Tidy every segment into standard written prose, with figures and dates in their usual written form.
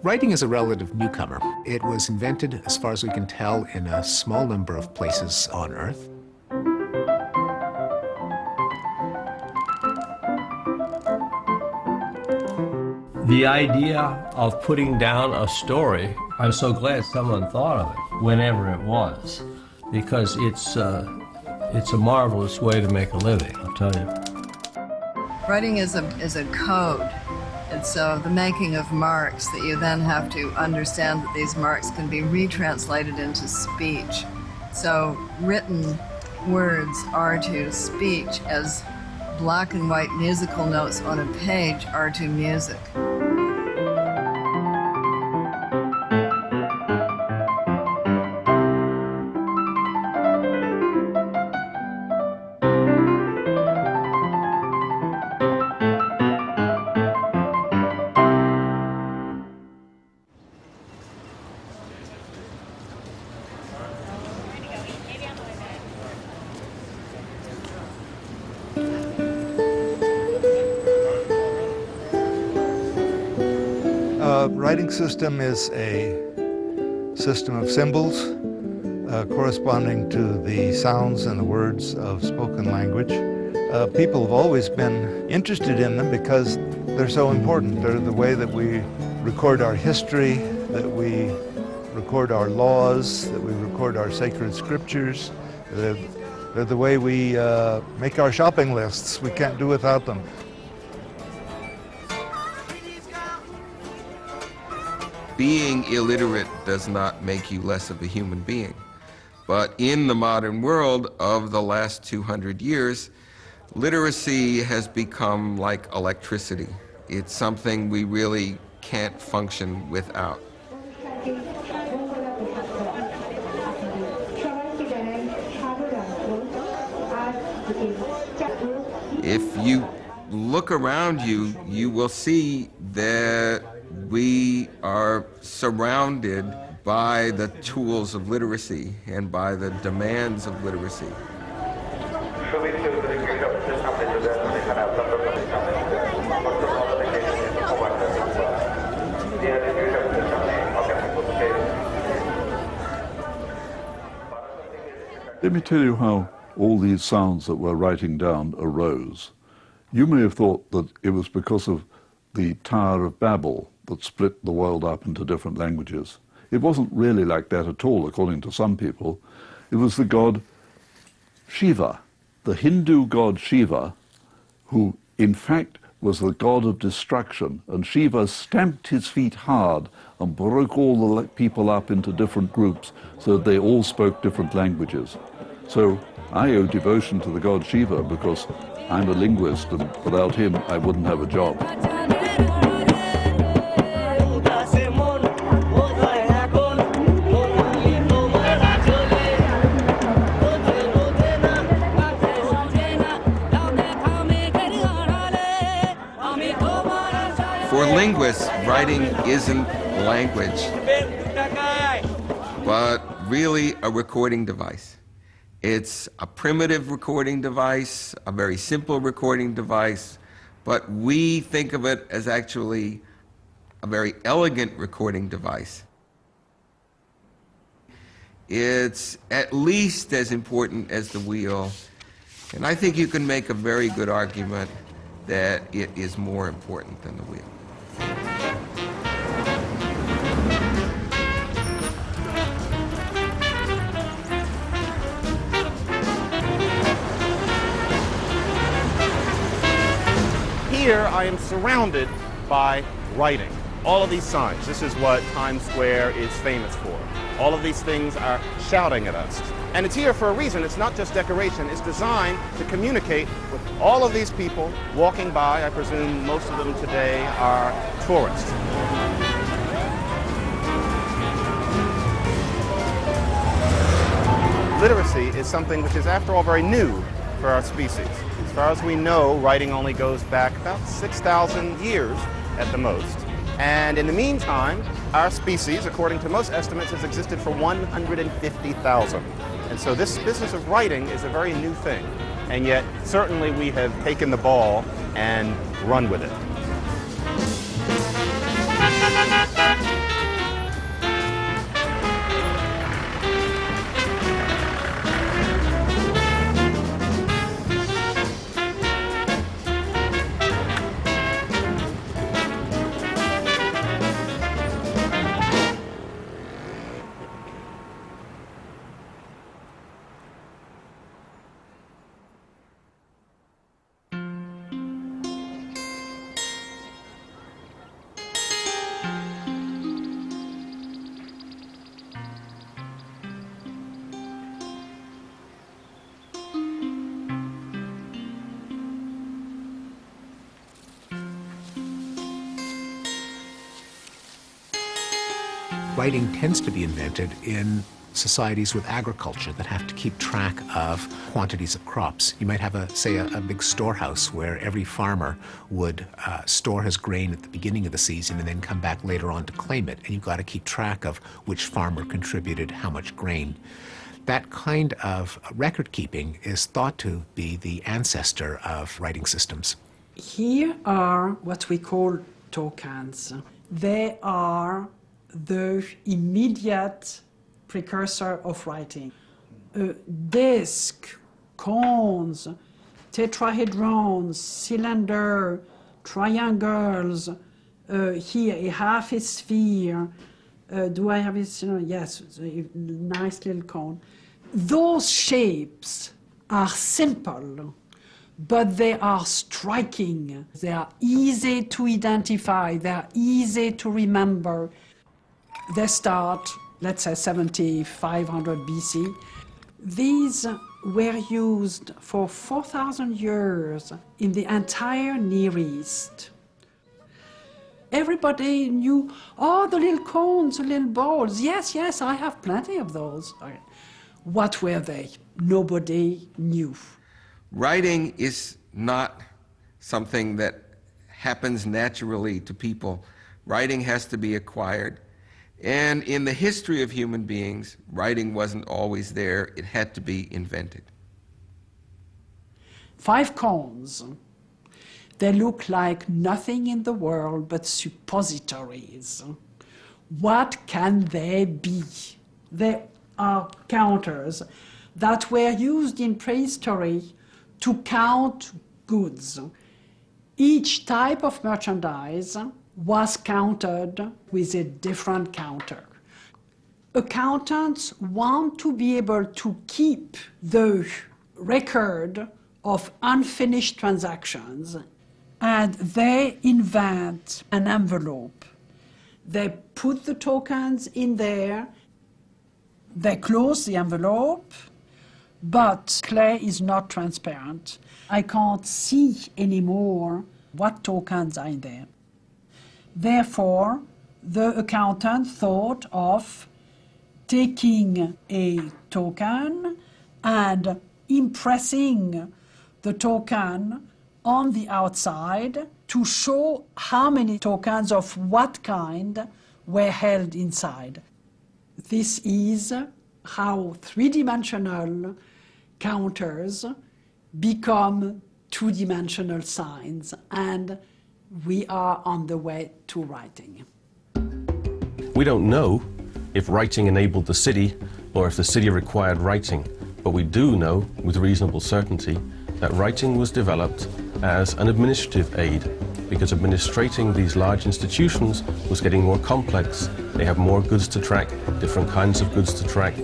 Writing is a relative newcomer. It was invented, as far as we can tell, in a small number of places on Earth. The idea of putting down a story, I'm so glad someone thought of it, whenever it was, because it's a marvelous way to make a living, I'll tell you. Writing is a code. It's the making of marks that you then have to understand that these marks can be retranslated into speech. So written words are to speech as black and white musical notes on a page are to music. Writing system is a system of symbols corresponding to the sounds and the words of spoken language. People have always been interested in them because they're so important. They're the way that we record our history, that we record our laws, that we record our sacred scriptures. They're the way we make our shopping lists. We can't do without them. Being illiterate does not make you less of a human being. But in the modern world of the last 200 years, literacy has become like electricity. It's something we really can't function without. If you look around you, you will see that we are surrounded by the tools of literacy and by the demands of literacy. Let me tell you how all these sounds that we're writing down arose. You may have thought that it was because of the Tower of Babel that split the world up into different languages. It wasn't really like that at all, according to some people. It was the god Shiva, the Hindu god Shiva, who in fact was the god of destruction. And Shiva stamped his feet hard and broke all the people up into different groups so that they all spoke different languages. So I owe devotion to the god Shiva because I'm a linguist, and without him I wouldn't have a job. For linguists, writing isn't language, but really a recording device. It's a primitive recording device, a very simple recording device, but we think of it as actually a very elegant recording device. It's at least as important as the wheel, and I think you can make a very good argument that it is more important than the wheel. Here I am surrounded by writing. All of these signs, this is what Times Square is famous for. All of these things are shouting at us. And it's here for a reason. It's not just decoration. It's designed to communicate with all of these people walking by. I presume most of them today are tourists. Literacy is something which is, after all, very new for our species. As far as we know, writing only goes back about 6,000 years at the most. And in the meantime, our species, according to most estimates, has existed for 150,000. And so this business of writing is a very new thing. And yet, certainly we have taken the ball and run with it. Writing tends to be invented in societies with agriculture that have to keep track of quantities of crops. You might have, say, a big storehouse where every farmer would store his grain at the beginning of the season and then come back later on to claim it. And you've got to keep track of which farmer contributed how much grain. That kind of record keeping is thought to be the ancestor of writing systems. Here are what we call tokens. They are the immediate precursor of writing. Disc, cones, tetrahedrons, cylinder, triangles, here a half a sphere. Do I have it? Yes, a nice little cone. Those shapes are simple, but they are striking. They are easy to identify. They are easy to remember. They start, let's say, 7500 BC. These were used for 4,000 years in the entire Near East. Everybody knew, oh, the little cones, the little balls. Yes, yes, I have plenty of those. Okay. What were they? Nobody knew. Writing is not something that happens naturally to people. Writing has to be acquired. And in the history of human beings, writing wasn't always there. It had to be invented. 5 cones. They look like nothing in the world but suppositories. What can they be? They are counters that were used in prehistory to count goods. Each type of merchandise was counted with a different counter. Accountants want to be able to keep the record of unfinished transactions, and they invent an envelope. They put the tokens in there, they close the envelope, but clay is not transparent. I can't see anymore what tokens are in there. Therefore, the accountant thought of taking a token and impressing the token on the outside to show how many tokens of what kind were held inside. This is how three-dimensional counters become two-dimensional signs, and we are on the way to writing. We don't know if writing enabled the city or if the city required writing, but we do know with reasonable certainty that writing was developed as an administrative aid, because administrating these large institutions was getting more complex. They have more goods to track, different kinds of goods to track.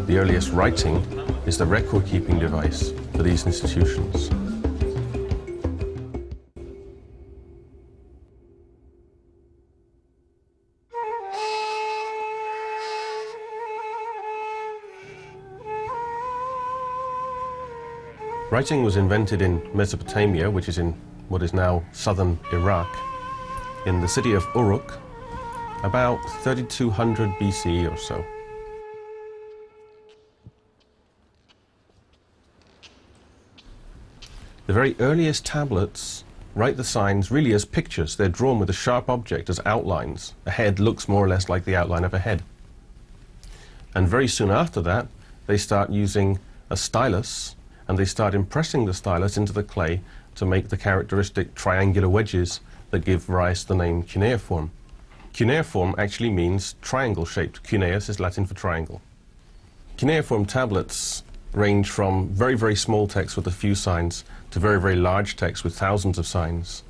The earliest writing is the record-keeping device for these institutions. Writing was invented in Mesopotamia, which is in what is now southern Iraq, in the city of Uruk, about 3200 BCE or so. The very earliest tablets write the signs really as pictures. They're drawn with a sharp object as outlines. A head looks more or less like the outline of a head. And very soon after that, they start using a stylus, and they start impressing the stylus into the clay to make the characteristic triangular wedges that give rise to the name cuneiform. Cuneiform actually means triangle-shaped. Cuneus is Latin for triangle. Cuneiform tablets range from very, very small text with a few signs to very, very large text with thousands of signs.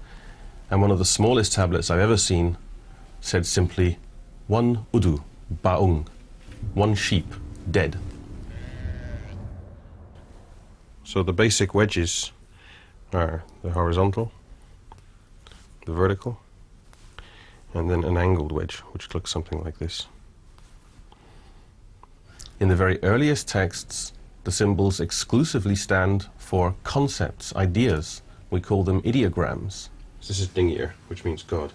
And one of the smallest tablets I've ever seen said simply, one udu, baung, one sheep, dead. So the basic wedges are the horizontal, the vertical, and then an angled wedge, which looks something like this. In the very earliest texts, the symbols exclusively stand for concepts, ideas. We call them ideograms. This is Dingir, which means God.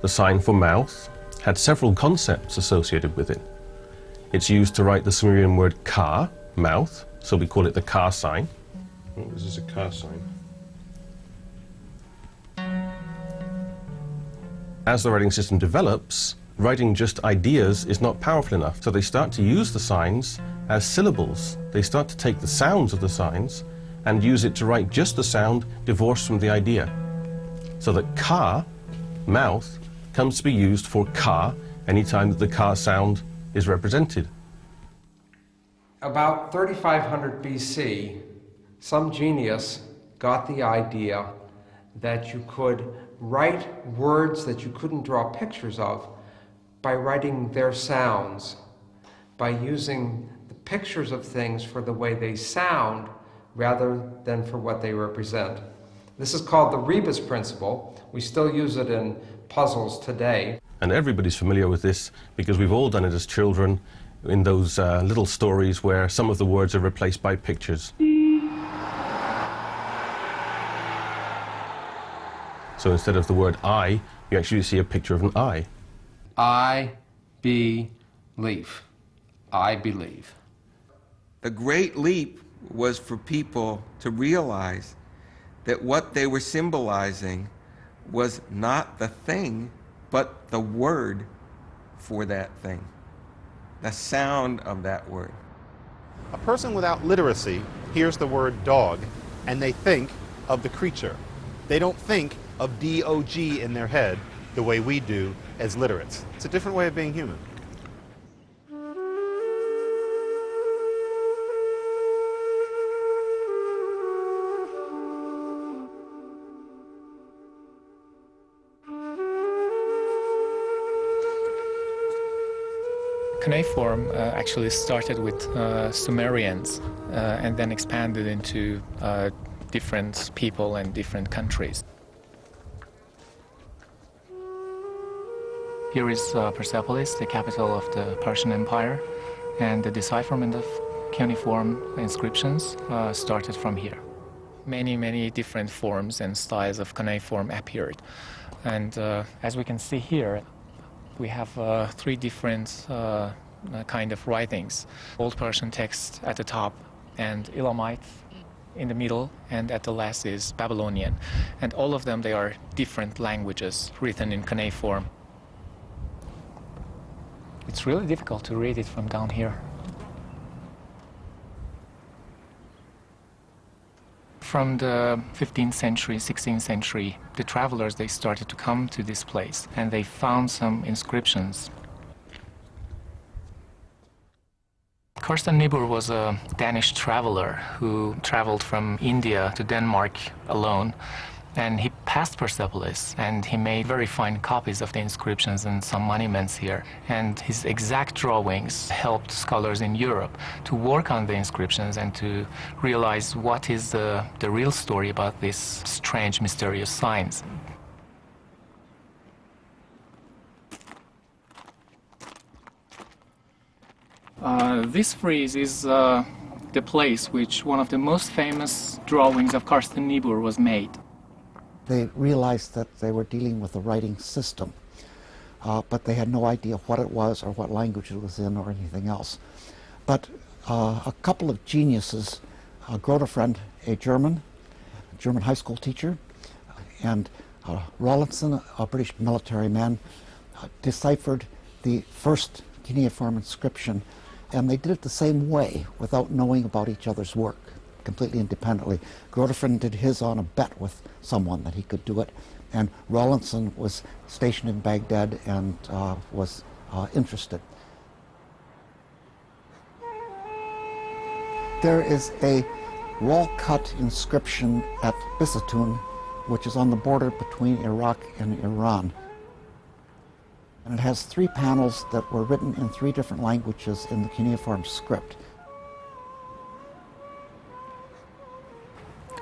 the sign for mouth, had several concepts associated with it. It's used to write the Sumerian word ka, mouth, so we call it the ka sign. Oh, this is a ka sign. As the writing system develops, writing just ideas is not powerful enough, so they start to use the signs as syllables. They start to take the sounds of the signs and use it to write just the sound divorced from the idea. So that ka, mouth, comes to be used for ka anytime that the ka sound is represented. About 3500 BC, some genius got the idea that you could write words that you couldn't draw pictures of by writing their sounds, by using the pictures of things for the way they sound rather than for what they represent. This is called the rebus principle. We still use it in puzzles today. And everybody's familiar with this because we've all done it as children in those little stories where some of the words are replaced by pictures. So instead of the word I, you actually see a picture of an eye. I believe. I believe. The great leap was for people to realize that what they were symbolizing was not the thing, but the word for that thing, the sound of that word. A person without literacy hears the word dog and they think of the creature. They don't think of D-O-G in their head the way we do as literates. It's a different way of being human. Cuneiform actually started with Sumerians and then expanded into different people and different countries. Here is Persepolis, the capital of the Persian Empire, and the decipherment of cuneiform inscriptions started from here. Many different forms and styles of cuneiform appeared, and as we can see here, we have three different kind of writings. Old Persian text at the top, and Elamite in the middle, and at the last is Babylonian. And all of them, they are different languages written in cuneiform. It's really difficult to read it from down here. From the 15th century, 16th century, the travelers, they started to come to this place, and they found some inscriptions. Carsten Niebuhr was a Danish traveler who traveled from India to Denmark alone, and he passed Persepolis, and he made very fine copies of the inscriptions and some monuments here. And his exact drawings helped scholars in Europe to work on the inscriptions and to realize what is the real story about these strange, mysterious signs. This frieze is the place which one of the most famous drawings of Carsten Niebuhr was made. They realized that they were dealing with a writing system, but they had no idea what it was or what language it was in or anything else. But a couple of geniuses, Grotefend, a German high school teacher, and Rawlinson, a British military man, deciphered the first cuneiform inscription, and they did it the same way without knowing about each other's work, completely independently. Grotefend did his on a bet with someone that he could do it, and Rawlinson was stationed in Baghdad and was interested. There is a wall-cut inscription at Bisatun, which is on the border between Iraq and Iran. And it has 3 panels that were written in 3 different languages in the cuneiform script.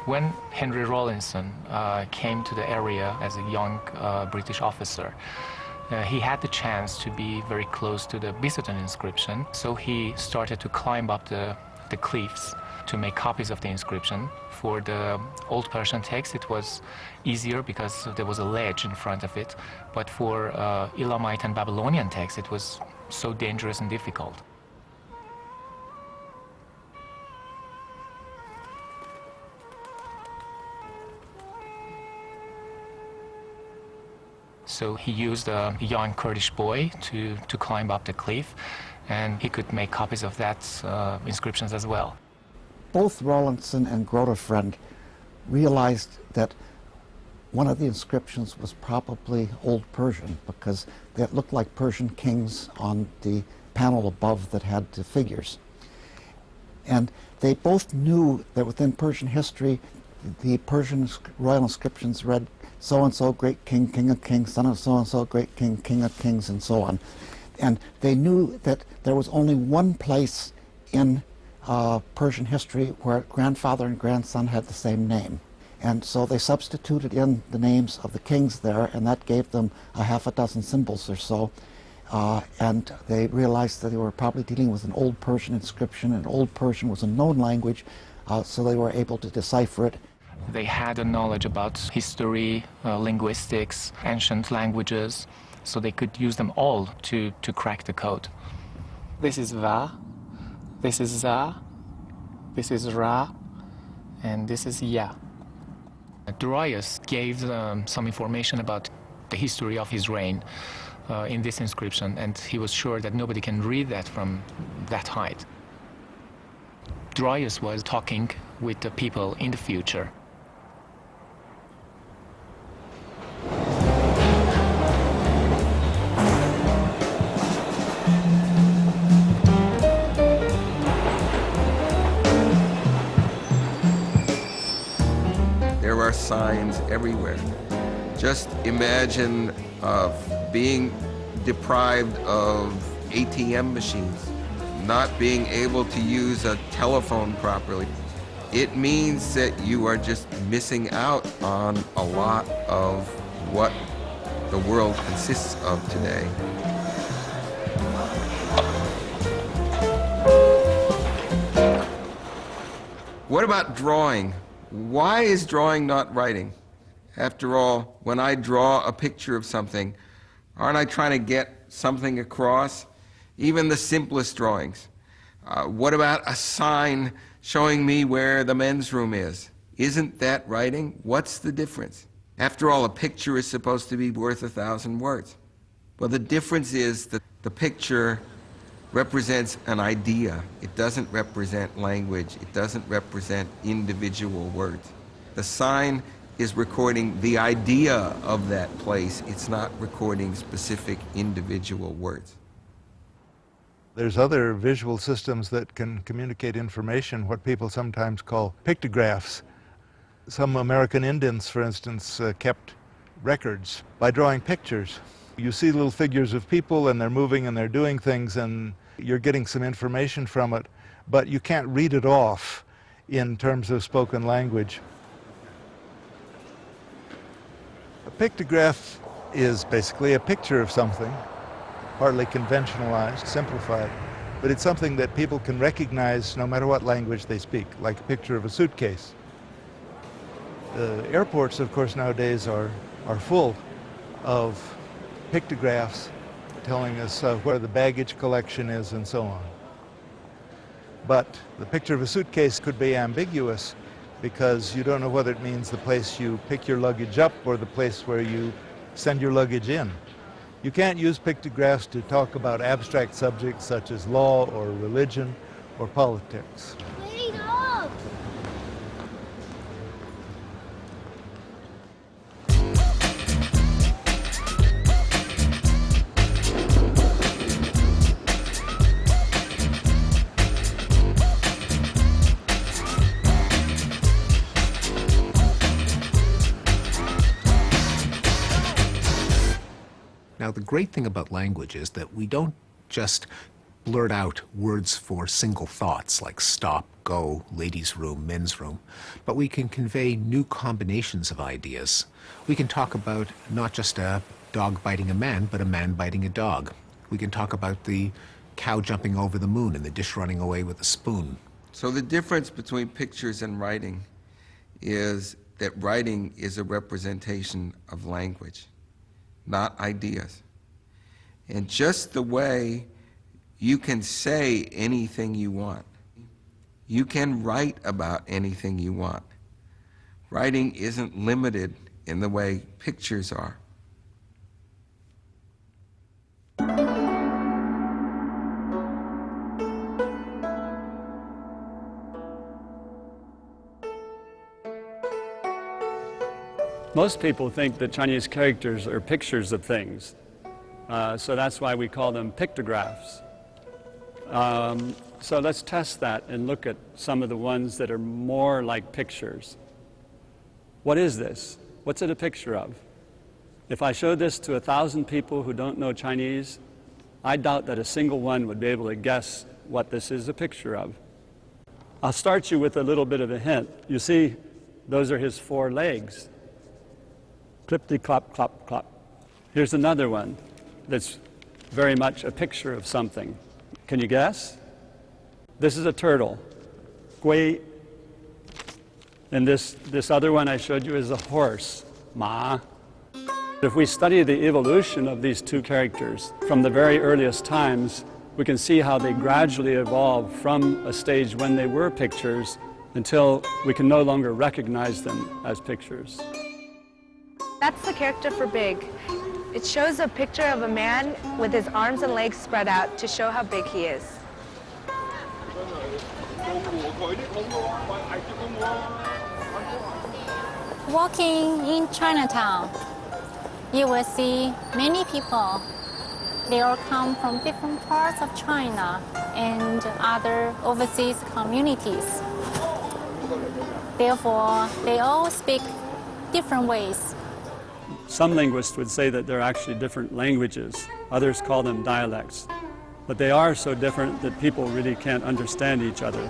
When Henry Rawlinson came to the area as a young British officer, he had the chance to be very close to the Bisatun inscription, so he started to climb up the cliffs to make copies of the inscription. For the Old Persian text, it was easier because there was a ledge in front of it. But for Elamite and Babylonian text, it was so dangerous and difficult. So he used a young Kurdish boy to climb up the cliff, and he could make copies of that inscriptions as well. Both Rawlinson and Grotefend realized that one of the inscriptions was probably Old Persian because it looked like Persian kings on the panel above that had the figures. And they both knew that within Persian history, the Persian royal inscriptions read so-and-so, great king, king of kings, son of so-and-so, great king, king of kings, and so on. And they knew that there was only one place in Persian history where grandfather and grandson had the same name. And so they substituted in the names of the kings there, and that gave them a half a dozen symbols or so. And they realized that they were probably dealing with an Old Persian inscription, and Old Persian was a known language, so they were able to decipher it. They had a knowledge about history, linguistics, ancient languages, so they could use them all to crack the code. This is Va, this is Za, this is Ra, and this is Ya. Darius gave some information about the history of his reign in this inscription, and he was sure that nobody can read that from that height. Darius was talking with the people in the future. There are signs everywhere. Just imagine being deprived of ATM machines, not being able to use a telephone properly. It means that you are just missing out on a lot of what the world consists of today. What about drawing? Why is drawing not writing? After all, when I draw a picture of something, aren't I trying to get something across? Even the simplest drawings. What about a sign showing me where the men's room is? Isn't that writing? What's the difference? After all, a picture is supposed to be worth 1,000 words. Well, the difference is that the picture represents an idea. It doesn't represent language. It doesn't represent individual words. The sign is recording the idea of that place. It's not recording specific individual words. There's other visual systems that can communicate information, what people sometimes call pictographs. Some American Indians, for instance, kept records by drawing pictures. You see little figures of people and they're moving and they're doing things and you're getting some information from it, but you can't read it off in terms of spoken language. A pictograph is basically a picture of something, partly conventionalized, simplified, but it's something that people can recognize no matter what language they speak, like a picture of a suitcase. The airports, of course, nowadays are full of pictographs telling us where the baggage collection is and so on. But the picture of a suitcase could be ambiguous because you don't know whether it means the place you pick your luggage up or the place where you send your luggage in. You can't use pictographs to talk about abstract subjects such as law or religion or politics. Wait up! Now, the great thing about language is that we don't just blurt out words for single thoughts like stop, go, ladies' room, men's room, but we can convey new combinations of ideas. We can talk about not just a dog biting a man, but a man biting a dog. We can talk about the cow jumping over the moon and the dish running away with a spoon. So the difference between pictures and writing is that writing is a representation of language, not ideas. And just the way you can say anything you want, you can write about anything you want. Writing isn't limited in the way pictures are. Most people think that Chinese characters are pictures of things, so that's why we call them pictographs. So let's test that and look at some of the ones that are more like pictures. What is this? What's it a picture of? If I showed this to 1,000 people who don't know Chinese, I doubt that a single one would be able to guess what this is a picture of. I'll start you with a little bit of a hint. You see, those are his 4 legs. Clip-de-clop, clop, clop. Here's another one that's very much a picture of something. Can you guess? This is a turtle. Gui. And this other one I showed you is a horse. Ma. If we study the evolution of these 2 characters from the very earliest times, we can see how they gradually evolved from a stage when they were pictures until we can no longer recognize them as pictures. That's the character for big. It shows a picture of a man with his arms and legs spread out to show how big he is. Walking in Chinatown, you will see many people. They all come from different parts of China and other overseas communities. Therefore, they all speak different ways. Some linguists would say that they're actually different languages. Others call them dialects. But they are so different that people really can't understand each other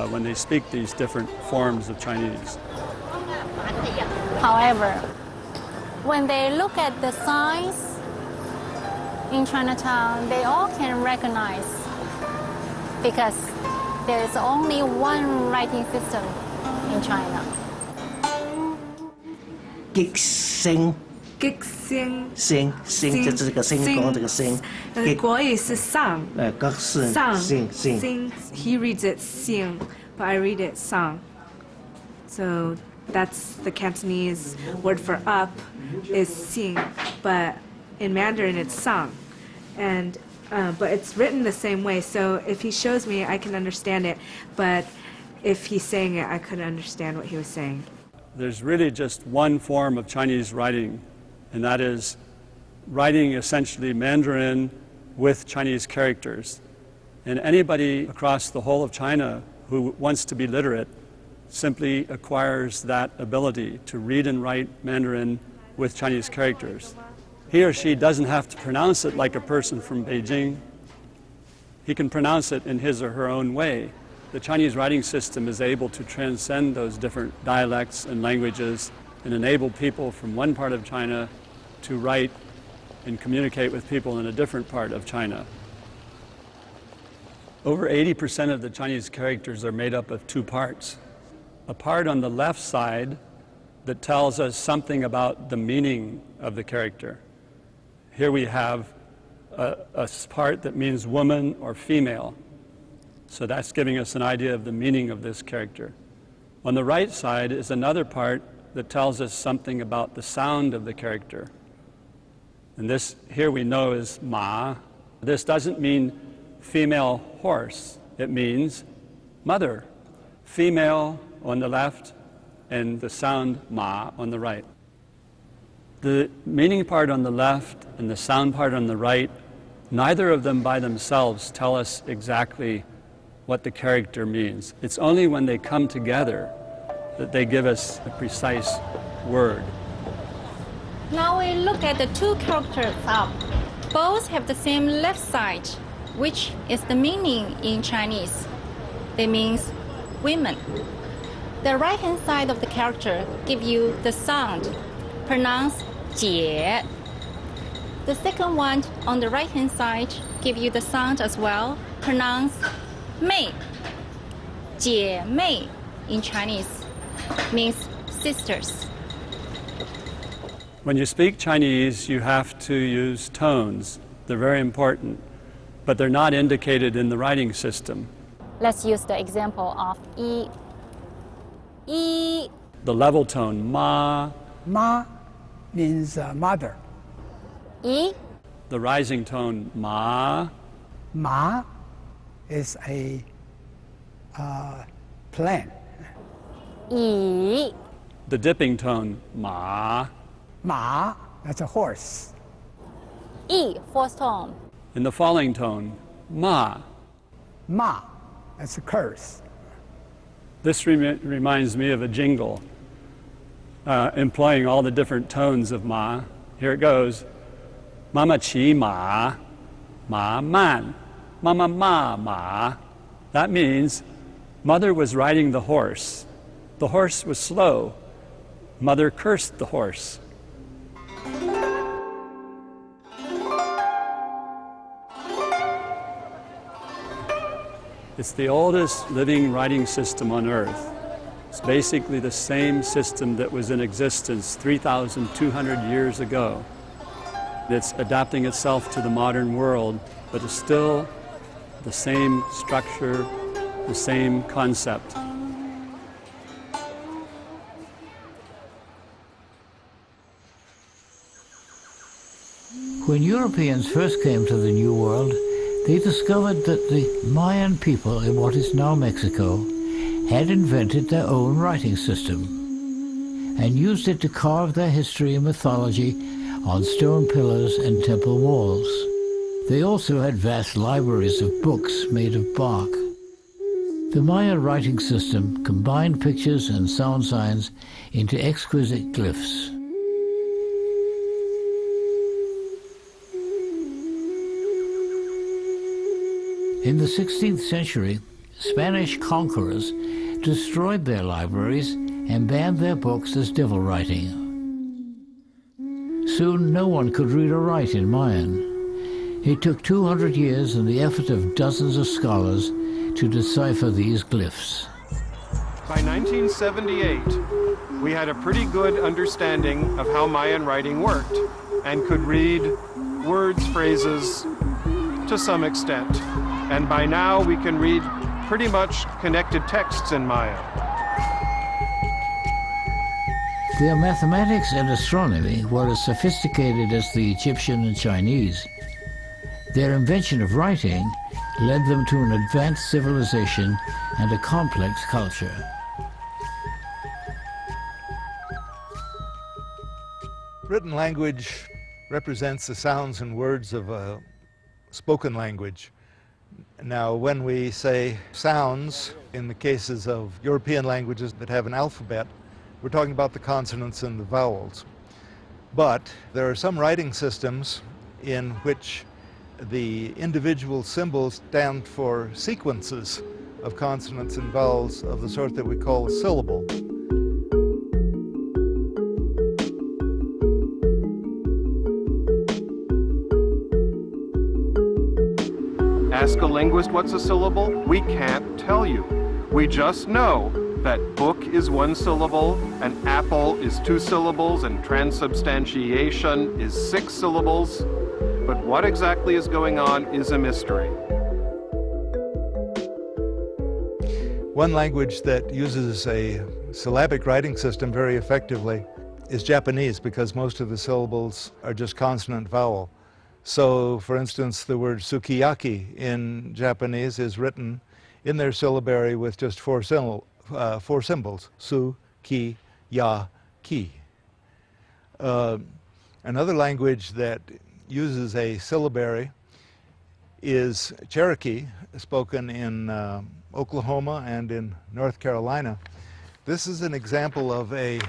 when they speak these different forms of Chinese. However, when they look at the signs in Chinatown, they all can recognize because there is only one writing system in China. 激聲，激聲，聲就是這個聲光這個聲。國語是上，個聲，聲。He reads it 聲 but I read it 上. So that's the Cantonese word for up is 聲 but in Mandarin it's 上. And but it's written the same way. So if he shows me, I can understand it. But if he's saying it, I couldn't understand what he was saying. There's really just one form of Chinese writing, and that is writing essentially Mandarin with Chinese characters. And anybody across the whole of China who wants to be literate simply acquires that ability to read and write Mandarin with Chinese characters. He or she doesn't have to pronounce it like a person from Beijing. He can pronounce it in his or her own way. The Chinese writing system is able to transcend those different dialects and languages and enable people from one part of China to write and communicate with people in a different part of China. Over 80% of the Chinese characters are made up of 2 parts. A part on the left side that tells us something about the meaning of the character. Here we have a part that means woman or female. So that's giving us an idea of the meaning of this character. On the right side is another part that tells us something about the sound of the character. And this here we know is ma. This doesn't mean female horse. It means mother. Female on the left and the sound ma on the right. The meaning part on the left and the sound part on the right, neither of them by themselves tell us exactly what the character means. It's only when they come together that they give us a precise word. Now we look at the 2 characters up. Both have the same left side, which is the meaning in Chinese. It means women. The right-hand side of the character gives you the sound, pronounced 姐. The second one on the right-hand side gives you the sound as well, pronounced 妹.姐妹 in Chinese means sisters. When you speak Chinese, you have to use tones. They're very important, but they're not indicated in the writing system. Let's use the example of 一. 一. The level tone, ma. Ma means mother. 一. The rising tone, ma. Ma is a plant. 乙. The dipping tone, ma. Ma, that's a horse. 乙 fourth tone. In the falling tone, ma. Ma, that's a curse. This reminds me of a jingle employing all the different tones of ma. Here it goes. Mama qi ma, ma man, mama ma ma. That means mother was riding the horse. The horse was slow. Mother cursed the horse. It's the oldest living writing system on Earth. It's basically the same system that was in existence 3,200 years ago. It's adapting itself to the modern world, but it's still the same structure, the same concept. When Europeans first came to the New World, they discovered that the Mayan people in what is now Mexico had invented their own writing system and used it to carve their history and mythology on stone pillars and temple walls. They also had vast libraries of books made of bark. The Maya writing system combined pictures and sound signs into exquisite glyphs. In the 16th century, Spanish conquerors destroyed their libraries and banned their books as devil writing. Soon no one could read or write in Mayan. It took 200 years and the effort of dozens of scholars to decipher these glyphs. By 1978, we had a pretty good understanding of how Mayan writing worked and could read words, phrases to some extent. And by now we can read pretty much connected texts in Maya. Their mathematics and astronomy were as sophisticated as the Egyptian and Chinese. Their invention of writing led them to an advanced civilization and a complex culture. Written language represents the sounds and words of a spoken language. Now, when we say sounds, in the cases of European languages that have an alphabet, we're talking about the consonants and the vowels. But there are some writing systems in which the individual symbols stand for sequences of consonants and vowels of the sort that we call a syllable. Ask a linguist what's a syllable? We can't tell you. We just know that book is one syllable, and apple is 2 syllables, and transubstantiation is 6 syllables. But what exactly is going on is a mystery. One language that uses a syllabic writing system very effectively is Japanese, because most of the syllables are just consonant vowel. So, for instance, the word sukiyaki in Japanese is written in their syllabary with just 4 symbols, su, ki, ya, ki. Another language that uses a syllabary is Cherokee, spoken in Oklahoma and in North Carolina. This is an example of a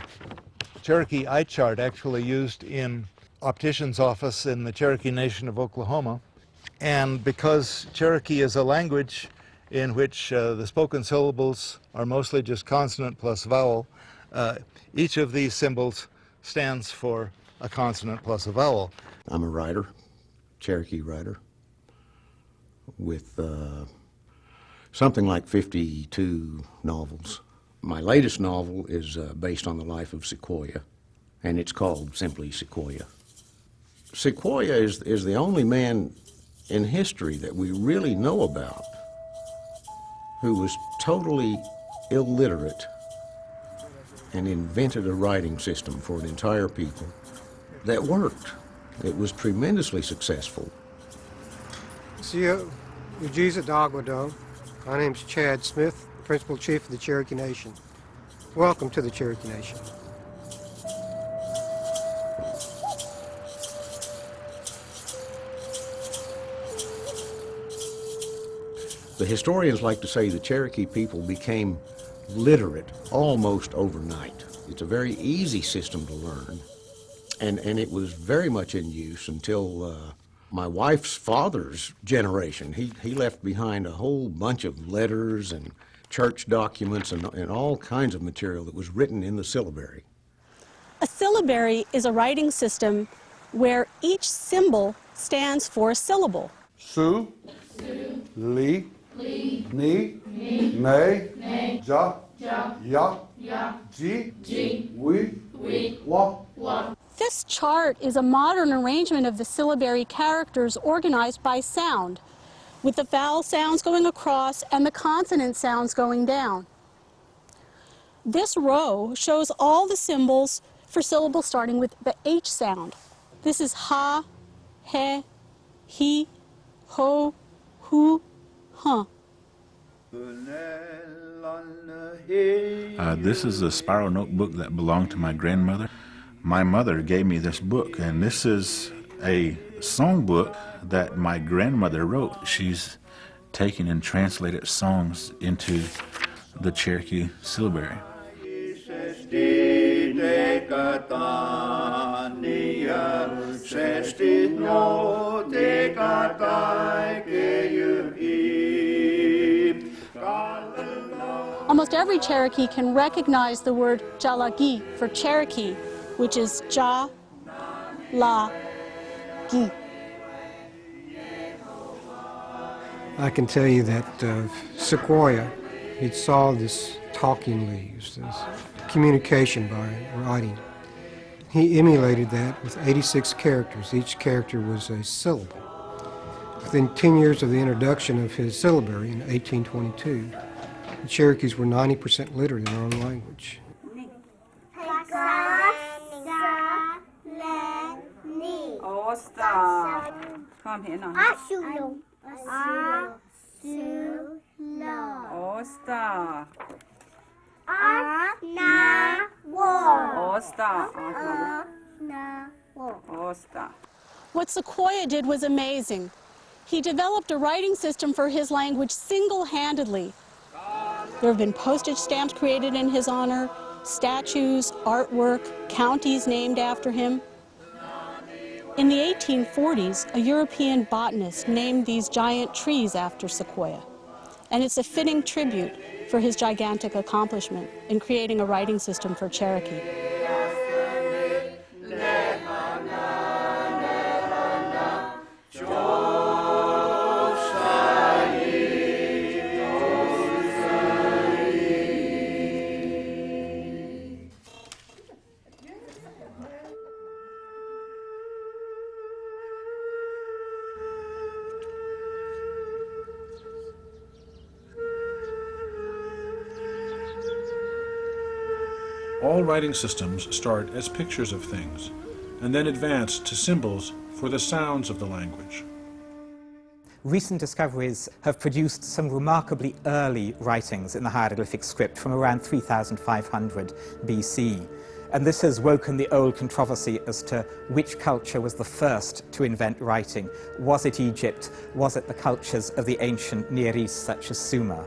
Cherokee eye chart actually used in optician's office in the Cherokee Nation of Oklahoma. And because Cherokee is a language in which the spoken syllables are mostly just consonant plus vowel, each of these symbols stands for a consonant plus a vowel. I'm a writer, Cherokee writer, with something like 52 novels. My latest novel is based on the life of Sequoia, and it's called simply Sequoia. Sequoia is the only man in history that we really know about who was totally illiterate and invented a writing system for an entire people that worked. It was tremendously successful. Sio Ujiza Dagwado. My name's Chad Smith, Principal Chief of the Cherokee Nation. Welcome to the Cherokee Nation. The historians like to say the Cherokee people became literate almost overnight. It's a very easy system to learn, and it was very much in use until my wife's father's generation. He left behind a whole bunch of letters and church documents and all kinds of material that was written in the syllabary. A syllabary is a writing system where each symbol stands for a syllable. Su, li, ni, me, ja, ya, ji, we, wa. This chart is a modern arrangement of the syllabary characters organized by sound, with the vowel sounds going across and the consonant sounds going down. This row shows all the symbols for syllables starting with the H sound. This is ha, he, he, ho, hu, huh. This is a spiral notebook that belonged to my grandmother. My mother gave me this book, and this is a songbook that my grandmother wrote. She's taken and translated songs into the Cherokee syllabary. Almost every Cherokee can recognize the word jalagi for Cherokee, which is ja, la, gi. I can tell you that Sequoia, he saw this talking leaves, this communication by writing. He emulated that with 86 characters. Each character was a syllable. Within 10 years of the introduction of his syllabary in 1822, the Cherokees were 90% literate in their own language. Come here now. Osta. Osta. What Sequoia did was amazing. He developed a writing system for his language single-handedly. There have been postage stamps created in his honor, statues, artwork, counties named after him. In the 1840s, a European botanist named these giant trees after Sequoia, and it's a fitting tribute for his gigantic accomplishment in creating a writing system for Cherokee. All writing systems start as pictures of things, and then advance to symbols for the sounds of the language. Recent discoveries have produced some remarkably early writings in the hieroglyphic script from around 3500 BC. And this has woken the old controversy as to which culture was the first to invent writing. Was it Egypt? Was it the cultures of the ancient Near East, such as Sumer?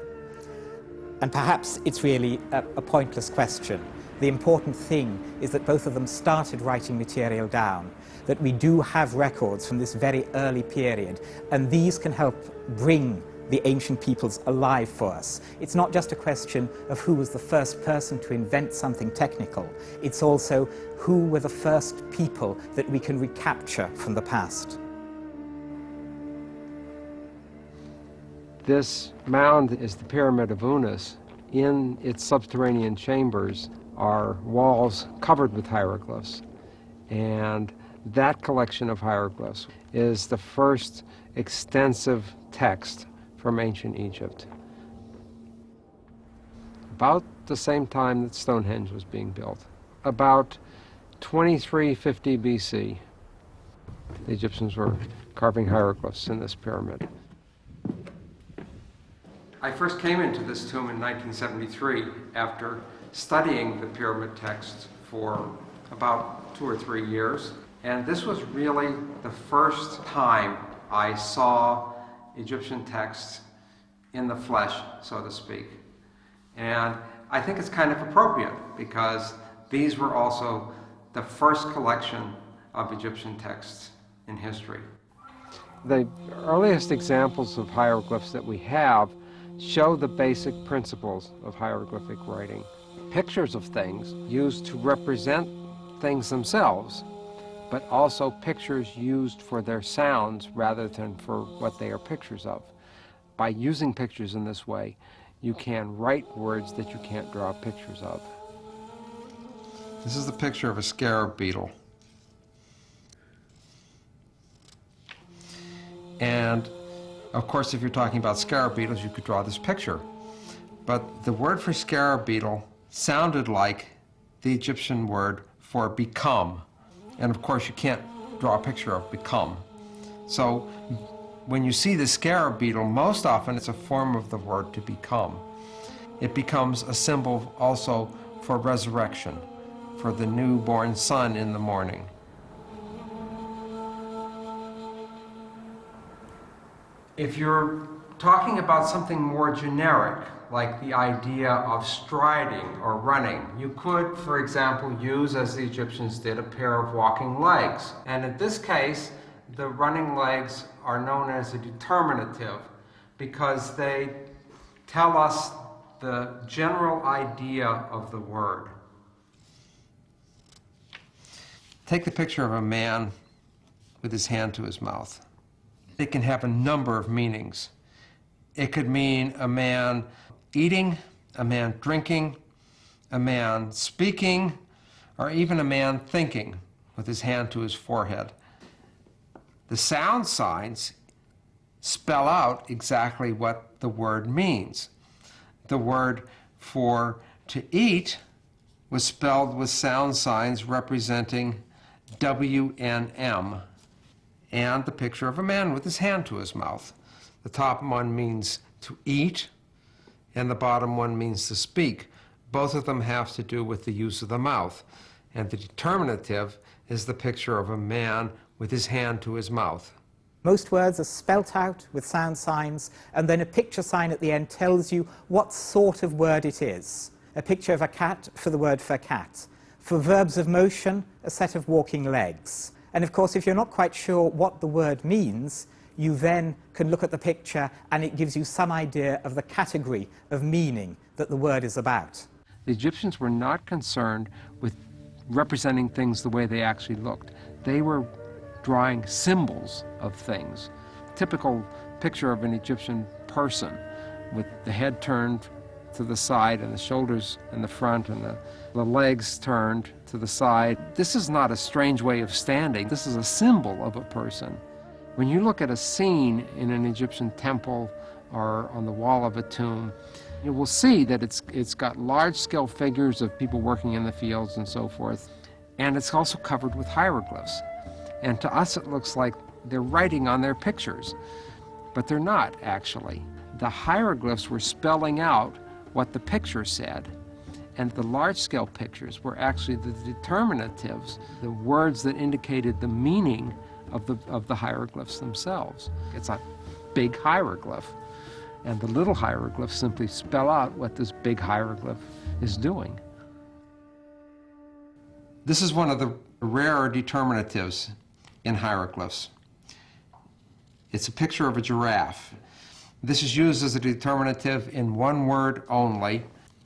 And perhaps it's really a pointless question. The important thing is that both of them started writing material down, that we do have records from this very early period, and these can help bring the ancient peoples alive for us. It's not just a question of who was the first person to invent something technical, it's also who were the first people that we can recapture from the past. This mound is the Pyramid of Unas. In its subterranean chambers are walls covered with hieroglyphs. And that collection of hieroglyphs is the first extensive text from ancient Egypt. About the same time that Stonehenge was being built, about 2350 BC, the Egyptians were carving hieroglyphs in this pyramid. I first came into this tomb in 1973 after studying the pyramid texts for about 2 or 3 years. And this was really the first time I saw Egyptian texts in the flesh, so to speak. And I think it's kind of appropriate because these were also the first collection of Egyptian texts in history. The earliest examples of hieroglyphs that we have show the basic principles of hieroglyphic writing. Pictures of things used to represent things themselves, but also pictures used for their sounds rather than for what they are pictures of. By using pictures in this way, you can write words that you can't draw pictures of. This is the picture of a scarab beetle. And of course, if you're talking about scarab beetles, you could draw this picture. But the word for scarab beetle sounded like the Egyptian word for become. And of course, you can't draw a picture of become. So when you see the scarab beetle, most often it's a form of the word to become. It becomes a symbol also for resurrection, for the newborn sun in the morning. If you're talking about something more generic, like the idea of striding or running, you could, for example, use, as the Egyptians did, a pair of walking legs. And in this case, the running legs are known as a determinative because they tell us the general idea of the word. Take the picture of a man with his hand to his mouth. It can have a number of meanings. It could mean a man eating, a man drinking, a man speaking, or even a man thinking with his hand to his forehead. The sound signs spell out exactly what the word means. The word for to eat was spelled with sound signs representing WNM, and the picture of a man with his hand to his mouth. The top one means to eat, and the bottom one means to speak. Both of them have to do with the use of the mouth. And the determinative is the picture of a man with his hand to his mouth. Most words are spelt out with sound signs, and then a picture sign at the end tells you what sort of word it is. A picture of a cat for the word for cat. For verbs of motion, a set of walking legs. And of course, if you're not quite sure what the word means, you then can look at the picture and it gives you some idea of the category of meaning that the word is about. The Egyptians were not concerned with representing things the way they actually looked. They were drawing symbols of things. Typical picture of an Egyptian person with the head turned to the side and the shoulders in the front and the legs turned to the side. This is not a strange way of standing. This is a symbol of a person. When you look at a scene in an Egyptian temple or on the wall of a tomb, you will see that it's got large-scale figures of people working in the fields and so forth, and it's also covered with hieroglyphs. And to us it looks like they're writing on their pictures, but they're not actually. The hieroglyphs were spelling out what the picture said, and the large-scale pictures were actually the determinatives, the words that indicated the meaning of the hieroglyphs themselves. It's a big hieroglyph, and the little hieroglyphs simply spell out what this big hieroglyph is doing. This is one of the rarer determinatives in hieroglyphs. It's a picture of a giraffe. This is used as a determinative in one word only,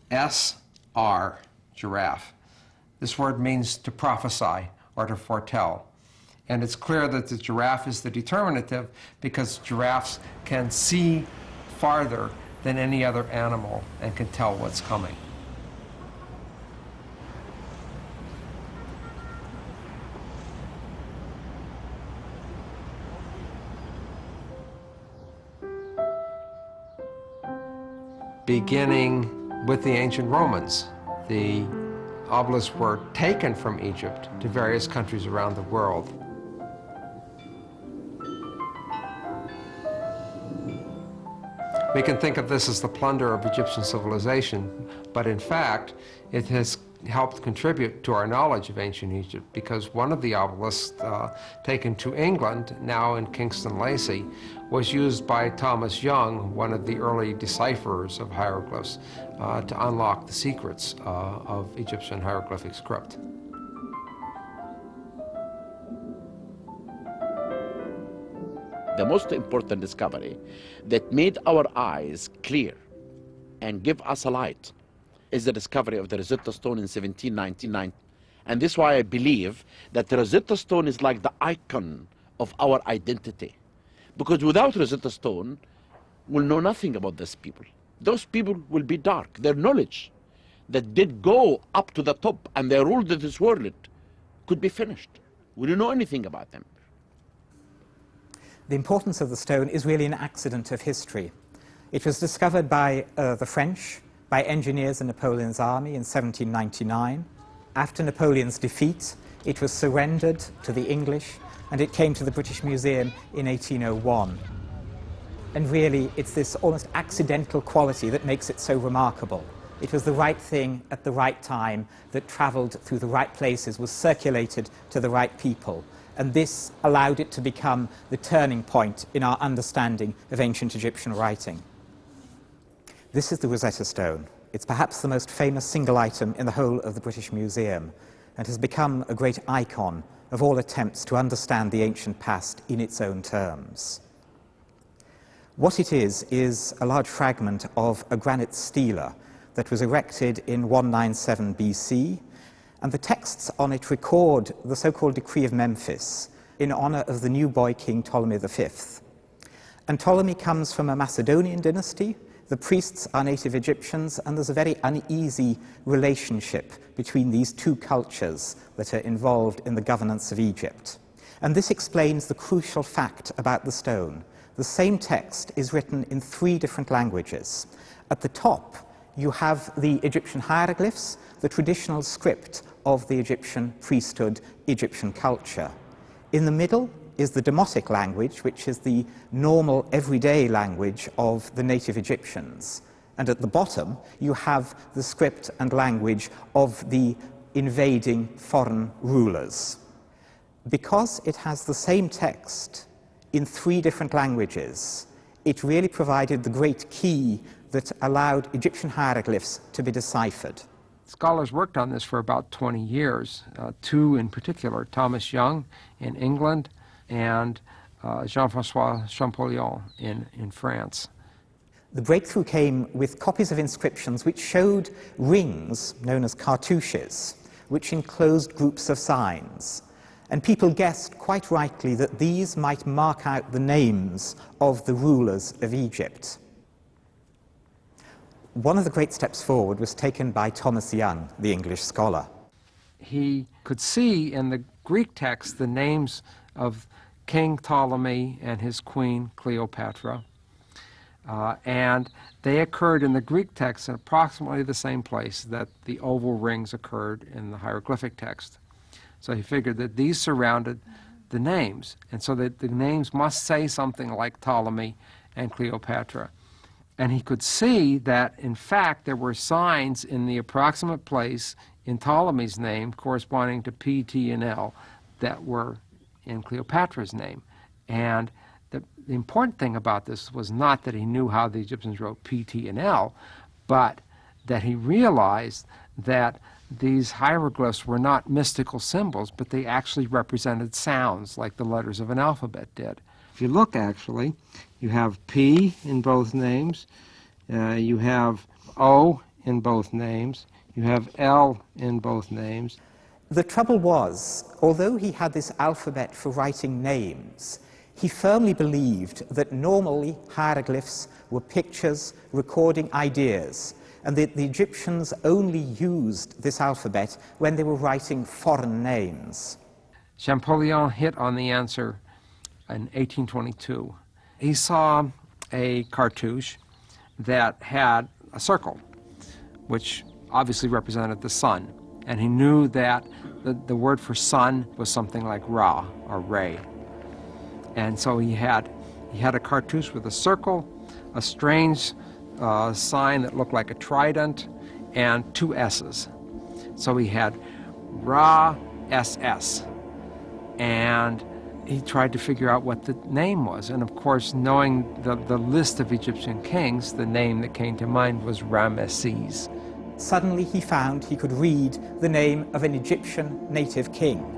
SR, giraffe. This word means to prophesy or to foretell. And it's clear that the giraffe is the determinative because giraffes can see farther than any other animal and can tell what's coming. Beginning with the ancient Romans, the obelisks were taken from Egypt to various countries around the world. We can think of this as the plunder of Egyptian civilization, but in fact, it has helped contribute to our knowledge of ancient Egypt, because one of the obelisks taken to England, now in Kingston Lacy, was used by Thomas Young, one of the early decipherers of hieroglyphs, to unlock the secrets of Egyptian hieroglyphic script. The most important discovery that made our eyes clear and give us a light is the discovery of the Rosetta Stone in 1799. And this is why I believe that the Rosetta Stone is like the icon of our identity. Because without Rosetta Stone, we'll know nothing about these people. Those people will be dark. Their knowledge that did go up to the top and they ruled this world could be finished. We don't know anything about them. The importance of the stone is really an accident of history. It was discovered by the French, by engineers in Napoleon's army in 1799. After Napoleon's defeat, it was surrendered to the English, and it came to the British Museum in 1801. And really, it's this almost accidental quality that makes it so remarkable. It was the right thing at the right time that traveled through the right places, was circulated to the right people. And this allowed it to become the turning point in our understanding of ancient Egyptian writing. This is the Rosetta Stone. It's perhaps the most famous single item in the whole of the British Museum, and has become a great icon of all attempts to understand the ancient past in its own terms. What it is a large fragment of a granite stela that was erected in 197 BC, and the texts on it record the so-called Decree of Memphis in honor of the new boy king Ptolemy V. And Ptolemy comes from a Macedonian dynasty. The priests are native Egyptians, and there's a very uneasy relationship between these two cultures that are involved in the governance of Egypt. And this explains the crucial fact about the stone. The same text is written in 3 different languages. At the top, you have the Egyptian hieroglyphs, the traditional script of the Egyptian priesthood, Egyptian culture. In the middle is the Demotic language, which is the normal, everyday language of the native Egyptians. And at the bottom, you have the script and language of the invading foreign rulers. Because it has the same text in 3 different languages, it really provided the great key that allowed Egyptian hieroglyphs to be deciphered. Scholars worked on this for about 20 years, 2 in particular, Thomas Young in England and Jean-François Champollion in France. The breakthrough came with copies of inscriptions which showed rings, known as cartouches, which enclosed groups of signs. And people guessed quite rightly that these might mark out the names of the rulers of Egypt. One of the great steps forward was taken by Thomas Young, the English scholar. He could see in the Greek text the names of King Ptolemy and his queen Cleopatra, and they occurred in the Greek text in approximately the same place that the oval rings occurred in the hieroglyphic text. So he figured that these surrounded the names, and so that the names must say something like Ptolemy and Cleopatra. And he could see that, in fact, there were signs in the approximate place in Ptolemy's name corresponding to P, T, and L that were in Cleopatra's name. And the important thing about this was not that he knew how the Egyptians wrote P, T, and L, but that he realized that these hieroglyphs were not mystical symbols, but they actually represented sounds like the letters of an alphabet did. If you look, actually, you have P in both names, you have O in both names, you have L in both names. The trouble was, although he had this alphabet for writing names, He firmly believed that normally hieroglyphs were pictures recording ideas, and that the Egyptians only used this alphabet when they were writing foreign names. Champollion hit on the answer in 1822. He saw a cartouche that had a circle, which obviously represented the sun. And he knew that the word for sun was something like Ra or Ray. And so he had a cartouche with a circle, a strange sign that looked like a trident, and two S's. So he had Ra SS. And he tried to figure out what the name was. And of course, knowing the list of Egyptian kings, the name that came to mind was Ramesses. Suddenly he found he could read the name of an Egyptian native king.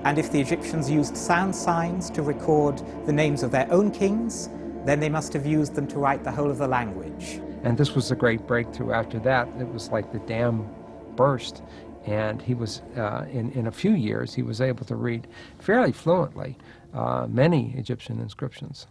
And if the Egyptians used sound signs to record the names of their own kings, then they must have used them to write the whole of the language. And this was a great breakthrough. After that, it was like the dam burst. And he was, in a few years, he was able to read fairly fluently many Egyptian inscriptions.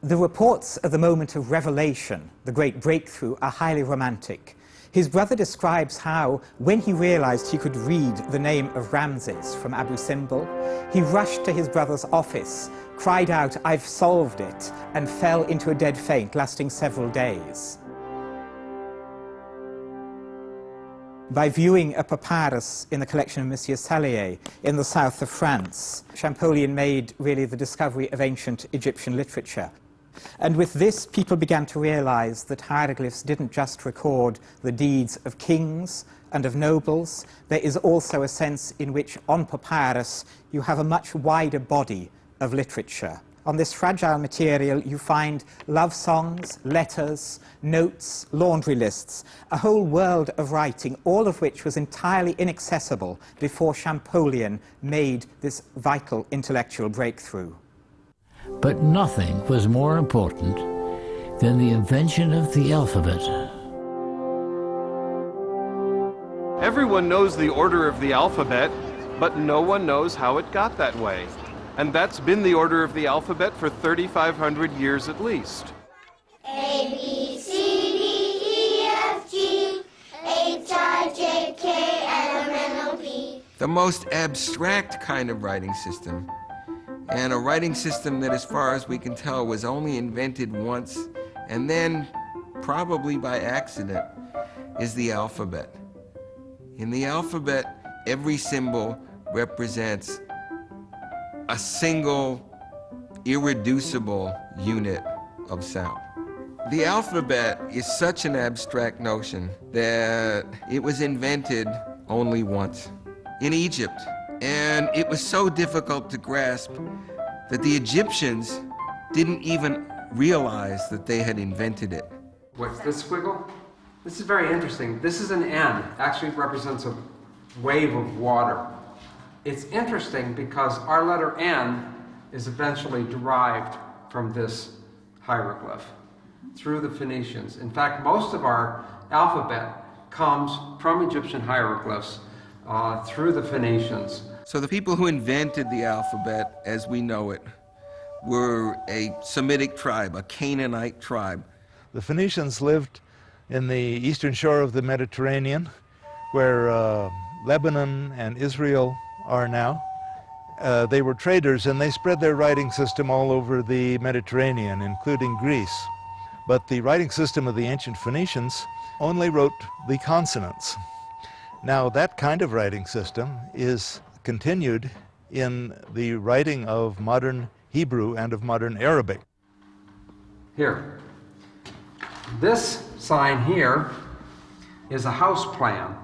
The reports of the moment of revelation, the great breakthrough, are highly romantic. His brother describes how, when he realized he could read the name of Ramses from Abu Simbel, he rushed to his brother's office, cried out, "I've solved it," and fell into a dead faint, lasting several days. By viewing a papyrus in the collection of Monsieur Salier in the south of France, Champollion made really the discovery of ancient Egyptian literature. And with this, people began to realize that hieroglyphs didn't just record the deeds of kings and of nobles. There is also a sense in which on papyrus you have a much wider body of literature. On this fragile material you find love songs, letters, notes, laundry lists, a whole world of writing, all of which was entirely inaccessible before Champollion made this vital intellectual breakthrough. But nothing was more important than the invention of the alphabet. Everyone knows the order of the alphabet, but no one knows how it got that way. And that's been the order of the alphabet for 3,500 years at least. A, B, C, D, E, F, G, H, I, J, K, L, M, N, O, P. The most abstract kind of writing system, and a writing system that, as far as we can tell, was only invented once, and then probably by accident, is the alphabet. In the alphabet, every symbol represents a single, irreducible unit of sound. The alphabet is such an abstract notion that it was invented only once, in Egypt. And it was so difficult to grasp that the Egyptians didn't even realize that they had invented it. What's this squiggle? This is very interesting. This is an N. Actually, it represents a wave of water. It's interesting because our letter N is eventually derived from this hieroglyph through the Phoenicians. In fact, most of our alphabet comes from Egyptian hieroglyphs through the Phoenicians. So the people who invented the alphabet as we know it were a Semitic tribe, a Canaanite tribe. The Phoenicians lived in the eastern shore of the Mediterranean, where Lebanon and Israel are now. They were traders, and they spread their writing system all over the Mediterranean, including Greece. But the writing system of the ancient Phoenicians only wrote the consonants. Now, that kind of writing system is continued in the writing of modern Hebrew and of modern Arabic. Here. This sign here is a house plan,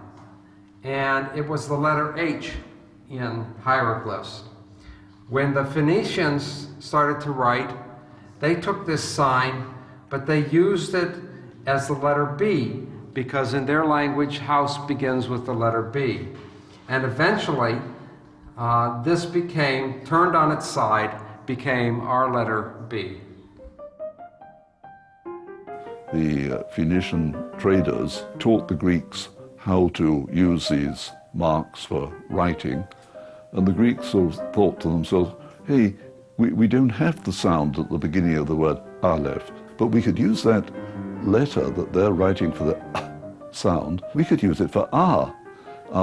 and it was the letter H in hieroglyphs. When the Phoenicians started to write, they took this sign, but they used it as the letter B, because in their language, house begins with the letter B. And eventually, this became, turned on its side, became our letter B. The Phoenician traders taught the Greeks how to use these marks for writing, and the Greeks sort of thought to themselves, hey, We don't have the sound at the beginning of the word aleph, but we could use that letter that they're writing for the sound, we could use it for our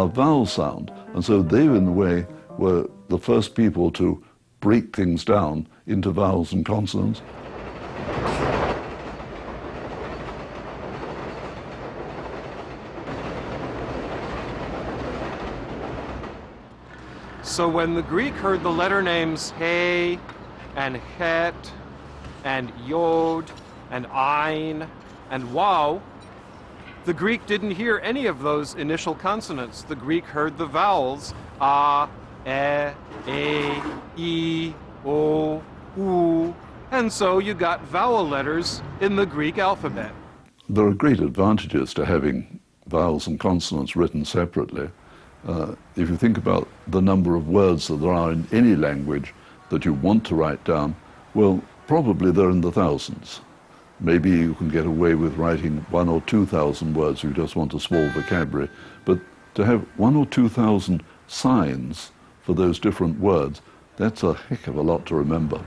vowel sound. And so they, in a way, were the first people to break things down into vowels and consonants. So when the Greek heard the letter names he and het and yod and ein and waw, the Greek didn't hear any of those initial consonants. The Greek heard the vowels a, e, o, u, and so you got vowel letters in the Greek alphabet. There are great advantages to having vowels and consonants written separately. If you think about the number of words that there are in any language that you want to write down, well, probably they're in the thousands. Maybe you can get away with writing 1,000 or 2,000 words if you just want a small vocabulary, but to have 1,000 or 2,000 signs for those different words, that's a heck of a lot to remember.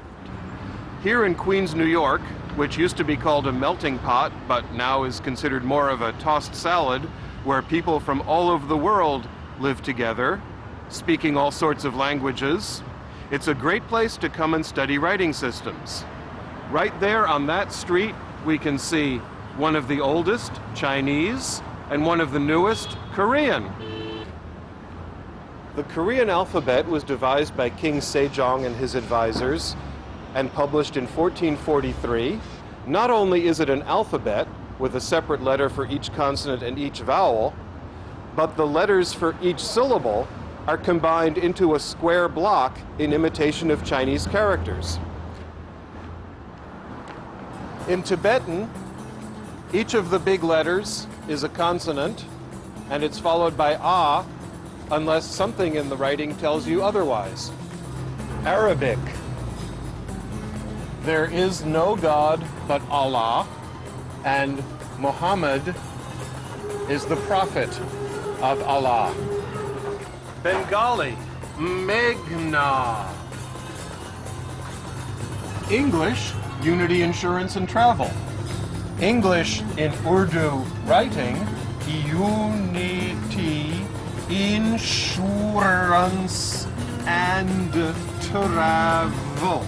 Here in Queens, New York, which used to be called a melting pot, but now is considered more of a tossed salad, where people from all over the world live together, speaking all sorts of languages, it's a great place to come and study writing systems. Right there on that street, we can see one of the oldest, Chinese, and one of the newest, Korean. The Korean alphabet was devised by King Sejong and his advisors and published in 1443. Not only is it an alphabet with a separate letter for each consonant and each vowel, but the letters for each syllable are combined into a square block in imitation of Chinese characters. In Tibetan, each of the big letters is a consonant, and it's followed by a, unless something in the writing tells you otherwise. Arabic. There is no God but Allah, and Muhammad is the prophet of Allah. Bengali, Meghna. English, Unity Insurance and Travel. English in Urdu writing, Unity Insurance and Travel.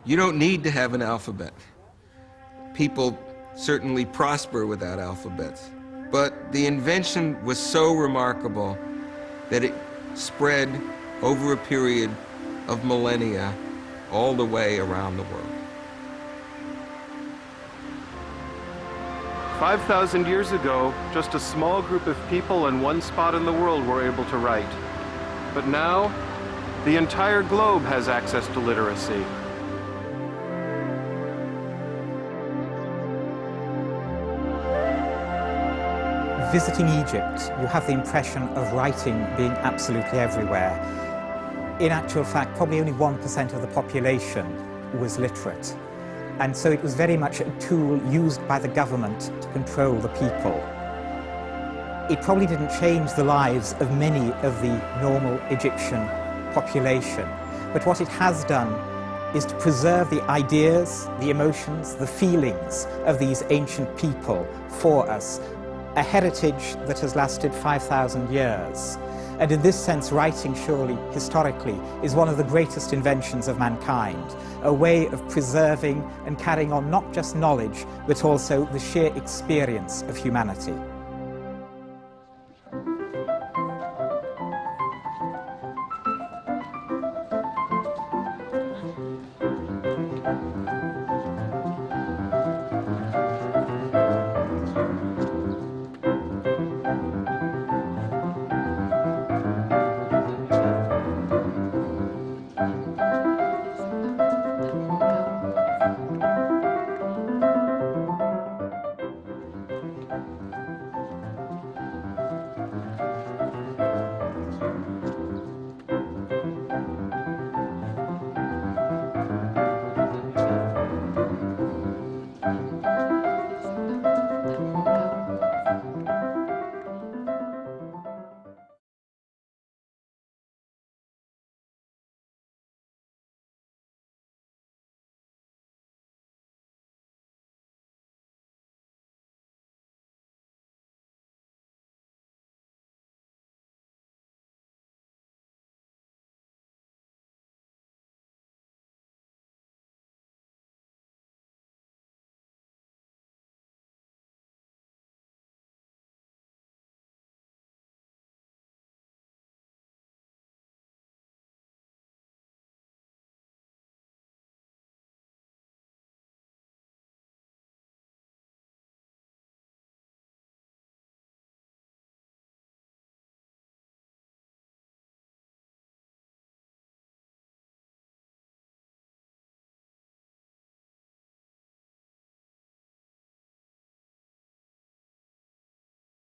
You don't need to have an alphabet. People certainly prosper without alphabets. But the invention was so remarkable that it spread over a period of millennia all the way around the world. 5,000 years ago, just a small group of people in one spot in the world were able to write. But now, the entire globe has access to literacy. Visiting Egypt, you have the impression of writing being absolutely everywhere. In actual fact, probably only 1% of the population was literate. And so it was very much a tool used by the government to control the people. It probably didn't change the lives of many of the normal Egyptian population. But what it has done is to preserve the ideas, the emotions, the feelings of these ancient people for us. A heritage that has lasted 5,000 years. And in this sense, writing surely, historically, is one of the greatest inventions of mankind, a way of preserving and carrying on not just knowledge, but also the sheer experience of humanity.